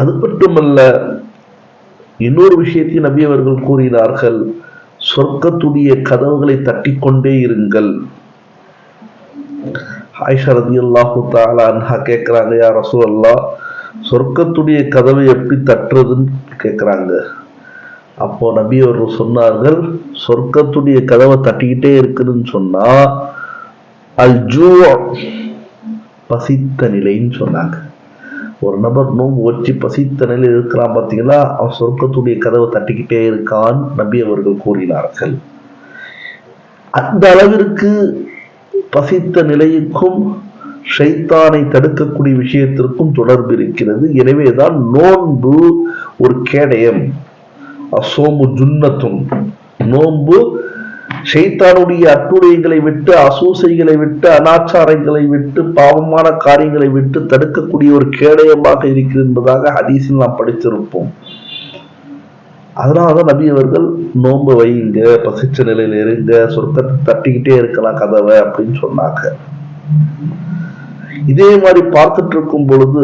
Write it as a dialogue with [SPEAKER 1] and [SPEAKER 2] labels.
[SPEAKER 1] அது மட்டுமல்ல, இன்னொரு விஷயத்தை நபி அவர்கள் கூறினார்கள், சொர்க்கத்துடைய கதவுகளை தட்டிக்கொண்டே இருங்கள். ஆயிஷா ரலியல்லாஹு தஆலா அன்ஹா கேட்கிறாங்க, யா ரசூலல்லாஹ், சொர்க்கத்துடைய கதவை எப்படி தட்டுறதுன்னு கேட்கிறாங்க. அப்போ நபி அவர்கள் சொன்னார்கள், சொர்க்கத்துடைய கதவை தட்டிக்கிட்டே இருக்குதுன்னு சொன்னா அல் ஜூ, பசித்த நிலைன்னு சொன்னாங்க. ஒரு நபர் நோம்பு வச்சு பசித்த நிலையில் இருக்கிறான் பார்த்தீங்களா, அவன் சொர்க்கத்துடைய கதவை தட்டிக்கிட்டே இருக்கான் நபி அவர்கள் கூறினார்கள். அந்த அளவிற்கு பசித்த நிலைக்கும் ஷைத்தானை தடுக்கக்கூடிய விஷயத்திற்கும் தொடர்பு இருக்கிறது. எனவேதான் நோன்பு ஒரு கேடயம். அசோமு ஜுன்னத்தும், நோன்பு ஷைத்தானுடைய அட்டுடைகளை விட்டு, அசூசைகளை விட்டு, அனாச்சாரங்களை விட்டு, பாவமான காரியங்களை விட்டு தடுக்கக்கூடிய ஒரு கேடயமாக இருக்கிறது என்பதாக ஹதீஸில் நாம் படித்திருப்போம். அதனாலதான் நபி அவர்கள் நோன்பு வைங்க, பசிச்ச நிலையில இருங்க, சொர்க்கத்தை தட்டிக்கிட்டே இருக்கலாம் கதவை அப்படின்னு சொன்னாங்க. இதே மாதிரி பார்த்துட்டு இருக்கும் பொழுது